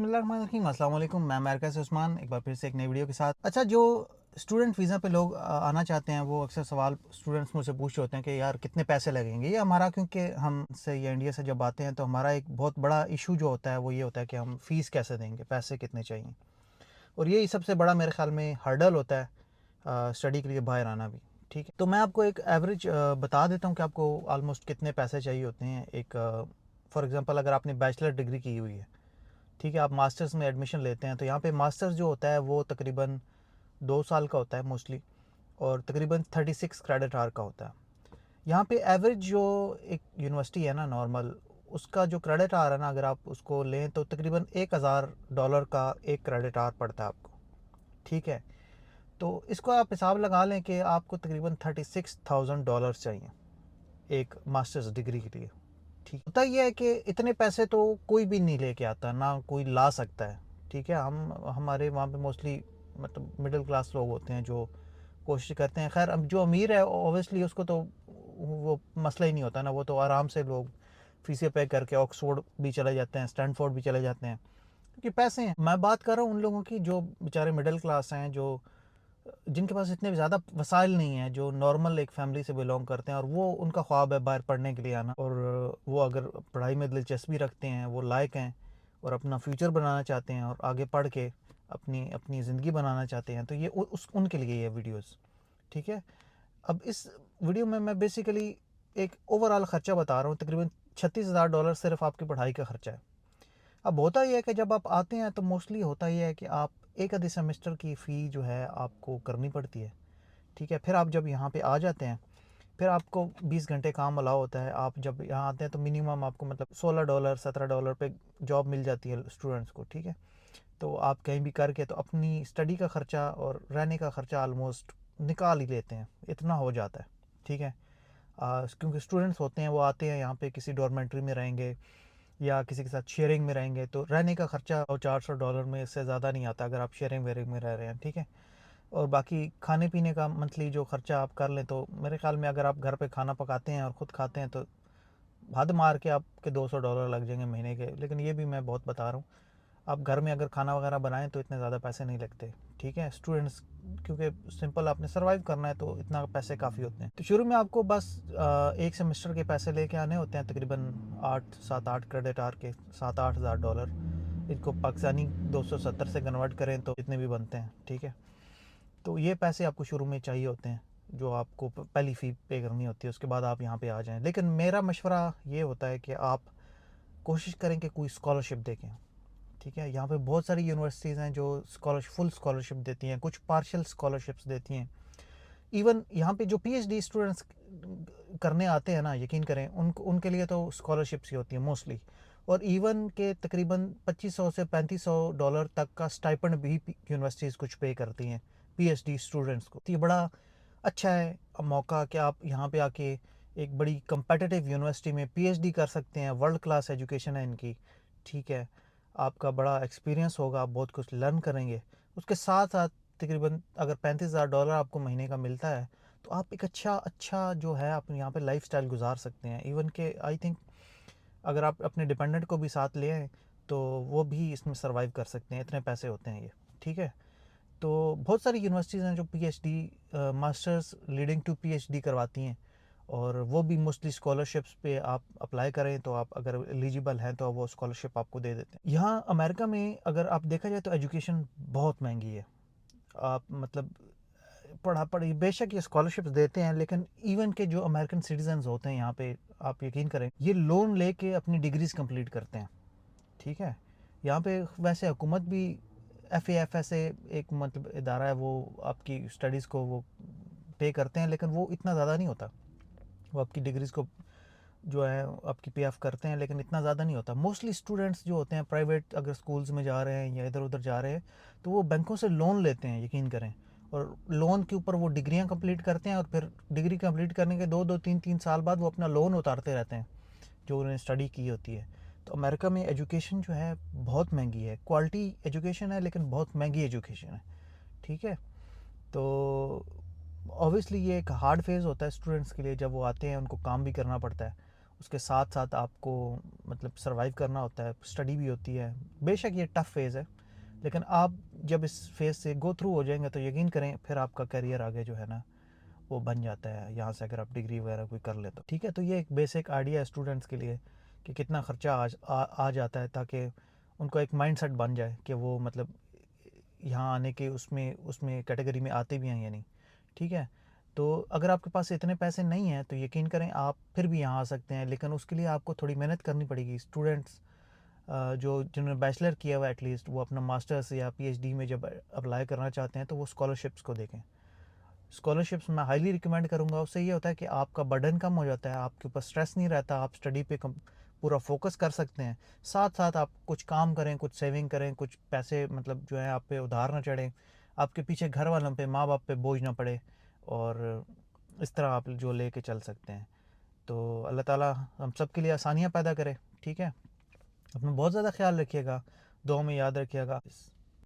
बिस्मिल्लाहिर्रहमानिर्रहीम, अस्सलाम वालेकुम। मैं अमेरिका से उस्मान, एक बार फिर से एक नई वीडियो के साथ। अच्छा, जो स्टूडेंट वीज़ा पे लोग आना चाहते हैं, वो अक्सर सवाल स्टूडेंट्स मुझसे पूछते होते हैं कि यार कितने पैसे लगेंगे। ये हमारा, क्योंकि हम से या इंडिया से जब आते हैं तो हमारा एक बहुत बड़ा इशू जो होता है वो ये होता है कि हम फ़ीस कैसे देंगे, पैसे कितने चाहिए। और यही सबसे बड़ा मेरे ख्याल में हर्डल होता है स्टडी के लिए बाहर आना भी। ठीक है, तो मैं आपको एक एवरेज बता देता हूँ कि आपको ऑलमोस्ट कितने पैसे चाहिए होते हैं। एक फॉर एग्ज़ाम्पल, अगर आपने बैचलर डिग्री की हुई है, ठीक है, आप मास्टर्स में एडमिशन लेते हैं, तो यहाँ पे मास्टर्स जो होता है वो तकरीबन 2 साल का होता है मोस्टली, और तकरीबन 36 क्रेडिट आवर का होता है। यहाँ पे एवरेज जो एक यूनिवर्सिटी है ना नॉर्मल, उसका जो क्रेडिट आवर है ना, अगर आप उसको लें तो तकरीबन $1000 का एक क्रेडिट आवर पड़ता है आपको। ठीक है, तो इसको आप हिसाब लगा लें कि आपको तकरीबन $36,000 चाहिए एक मास्टर्स डिग्री के लिए। ठीक होता ये है कि इतने पैसे तो कोई भी नहीं लेके आता, ना कोई ला सकता है। ठीक है, हम हमारे वहाँ पे मोस्टली मतलब मिडिल क्लास लोग होते हैं जो कोशिश करते हैं। खैर, अब जो अमीर है ओबियसली उसको तो वो मसला ही नहीं होता ना, वो तो आराम से लोग फीसें पे करके ऑक्सफोर्ड भी चले जाते हैं, स्टैनफोर्ड भी चले जाते हैं, क्योंकि पैसे हैं। मैं बात कर रहा हूँ उन लोगों की जो बेचारे मिडिल क्लास हैं, जो जिनके पास इतने ज़्यादा वसाइल नहीं है, जो नॉर्मल एक फैमिली से बिलोंग करते हैं, और वो उनका ख्वाब है बाहर पढ़ने के लिए आना, और वो अगर पढ़ाई में दिलचस्पी रखते हैं, वो लायक हैं और अपना फ्यूचर बनाना चाहते हैं और आगे पढ़ के अपनी अपनी ज़िंदगी बनाना चाहते हैं, तो ये उनके लिए ये वीडियोस। ठीक है, अब इस वीडियो में मैं बेसिकली एक ओवरऑल ख़र्चा बता रहा हूँ। तकरीबन $36,000 सिर्फ आपकी पढ़ाई का ख़र्चा है। अब होता ये है कि जब आप आते हैं तो मोस्टली होता ये है कि आप एक आधे सेमेस्टर की फ़ी जो है आपको करनी पड़ती है। ठीक है, फिर आप जब यहाँ पे आ जाते हैं, फिर आपको 20 घंटे काम अलाउ होता है। आप जब यहाँ आते हैं तो मिनिमम आपको मतलब $16 $17 पे जॉब मिल जाती है स्टूडेंट्स को। ठीक है, तो आप कहीं भी करके तो अपनी स्टडी का ख़र्चा और रहने का ख़र्चा आलमोस्ट निकाल ही लेते हैं, इतना हो जाता है। ठीक है, क्योंकि स्टूडेंट्स होते हैं वो आते हैं यहाँ पे किसी डॉर्मेंट्री में रहेंगे या किसी के साथ शेयरिंग में रहेंगे, तो रहने का ख़र्चा $400 में इससे ज़्यादा नहीं आता अगर आप शेयरिंग वेयरिंग में रह रहे हैं। ठीक है, और बाकी खाने पीने का मंथली जो ख़र्चा आप कर लें, तो मेरे ख्याल में अगर आप घर पे खाना पकाते हैं और ख़ुद खाते हैं तो हद मार के आपके $200 लग जाएंगे महीने के। लेकिन ये भी मैं बहुत बता रहा हूँ, आप घर में अगर खाना वगैरह बनाएं तो इतने ज़्यादा पैसे नहीं लगते। ठीक है, स्टूडेंट्स क्योंकि सिंपल आपने सर्वाइव करना है तो इतना पैसे काफ़ी होते हैं। तो शुरू में आपको बस एक सेमेस्टर के पैसे लेके आने होते हैं, तकरीबन 8 क्रेडिट आवर के $7-8 हज़ार। इसको पाकिस्तानी 270 से कन्वर्ट करें तो इतने भी बनते हैं। ठीक है, तो ये पैसे आपको शुरू में चाहिए होते हैं जो आपको पहली फ़ी पे करनी होती है, उसके बाद आप यहाँ पे आ जाएं। लेकिन मेरा मशवरा ये होता है कि आप कोशिश करें कि कोई स्कॉलरशिप देखें। ठीक है, यहाँ पे बहुत सारी यूनिवर्सिटीज़ हैं जो फुल स्कॉलरशिप देती हैं, कुछ पार्शियल स्कॉलरशिप्स देती हैं। इवन यहाँ पे जो पीएचडी स्टूडेंट्स करने आते हैं ना, यकीन करें उनके लिए तो स्कॉलरशिप्स ही होती हैं मोस्टली। और इवन के तकरीबन $2500 से $3500 तक का स्टाइपेंड भी यूनिवर्सिटीज़ कुछ पे करती हैं पीएचडी स्टूडेंट्स को। तो ये बड़ा अच्छा है मौका कि आप यहाँ पे आके एक बड़ी कंपेटिटिव यूनिवर्सिटी में पीएचडी कर सकते हैं। वर्ल्ड क्लास एजुकेशन है इनकी। ठीक है, आपका बड़ा एक्सपीरियंस होगा, आप बहुत कुछ लर्न करेंगे। उसके साथ साथ तकरीबन अगर $35,000 आपको महीने का मिलता है तो आप एक अच्छा जो है आप यहाँ पे लाइफस्टाइल गुजार सकते हैं। इवन के आई थिंक अगर आप अपने डिपेंडेंट को भी साथ ले आएँ तो वो भी इसमें सर्वाइव कर सकते हैं, इतने पैसे होते हैं ये। ठीक है, तो बहुत सारी यूनिवर्सिटीज़ हैं जो PhD masters leading to PhD करवाती हैं, और वो भी मोस्टली स्कॉलरशिप्स पे आप अप्लाई करें तो आप अगर एलिजिबल हैं तो वो स्कॉलरशिप आपको दे देते हैं। यहाँ अमेरिका में अगर आप देखा जाए तो एजुकेशन बहुत महंगी है। आप मतलब पढ़ी बेशक ये स्कॉलरशिप्स देते हैं, लेकिन इवन के जो अमेरिकन सिटीजन्स होते हैं यहाँ पे, आप यकीन करें, ये लोन लेके अपनी डिग्रीज कंप्लीट करते हैं। ठीक है, यहाँ पे वैसे हुकूमत भी FAFSA एक मतलब इदारा है, वो आपकी स्टडीज़ को वो पे करते हैं, लेकिन वो इतना ज़्यादा नहीं होता। वो आपकी डिग्रीज़ को जो है आपकी पे ऑफ करते हैं, लेकिन इतना ज़्यादा नहीं होता। मोस्टली स्टूडेंट्स जो होते हैं प्राइवेट अगर स्कूल्स में जा रहे हैं या इधर उधर जा रहे हैं तो वो बैंकों से लोन लेते हैं, यकीन करें, और लोन के ऊपर वो डिग्रियां कंप्लीट करते हैं, और फिर डिग्री कंप्लीट करने के 2-2 3-3 साल बाद वो अपना लोन उतारते रहते हैं जो उन्होंने स्टडी की होती है। तो अमेरिका में एजुकेशन जो है बहुत महंगी है, क्वालिटी एजुकेशन है लेकिन बहुत महंगी एजुकेशन है। ठीक है, तो ऑब्वियसली ये एक हार्ड फेज़ होता है स्टूडेंट्स के लिए, जब वो आते हैं उनको काम भी करना पड़ता है, उसके साथ साथ आपको मतलब सर्वाइव करना होता है, स्टडी भी होती है। बेशक ये टफ़ फेज़ है, लेकिन आप जब इस फेज़ से गो थ्रू हो जाएंगे तो यकीन करें फिर आपका करियर आगे जो है ना वो बन जाता है, यहाँ से अगर आप डिग्री वगैरह कोई कर ले तो। ठीक है, तो ये एक बेसिक आइडिया है स्टूडेंट्स के लिए कि कितना ख़र्चा आ जाता है, ताकि उनको एक माइंडसेट बन जाए कि वो मतलब यहाँ आने के उसमें उसमें कैटेगरी में आते भी हैं या नहीं। ठीक है, तो अगर आपके पास इतने पैसे नहीं हैं तो यकीन करें आप फिर भी यहाँ आ सकते हैं, लेकिन उसके लिए आपको थोड़ी मेहनत करनी पड़ेगी। स्टूडेंट्स जो जिन्होंने बैचलर किया हुआ एटलीस्ट, वो अपना मास्टर्स या पीएचडी में जब अप्लाई करना चाहते हैं तो वो स्कॉलरशिप्स को देखें। स्कॉलरशिप्स मैं हाईली रिकमेंड करूँगा। उससे ये होता है कि आपका बर्डन कम हो जाता है, आपके ऊपर स्ट्रेस नहीं रहता, आप स्टडी पे पूरा फोकस कर सकते हैं। साथ साथ आप कुछ काम करें, कुछ सेविंग करें, कुछ पैसे मतलब जो है आप पे उधार ना चढ़े, आपके पीछे घर वालों पे, माँ बाप पे बोझ ना पड़े, और इस तरह आप जो लेके चल सकते हैं। तो अल्लाह ताला हम सब के लिए आसानियाँ पैदा करे। ठीक है, अपना बहुत ज़्यादा ख्याल रखिएगा, दुआ में याद रखिएगा।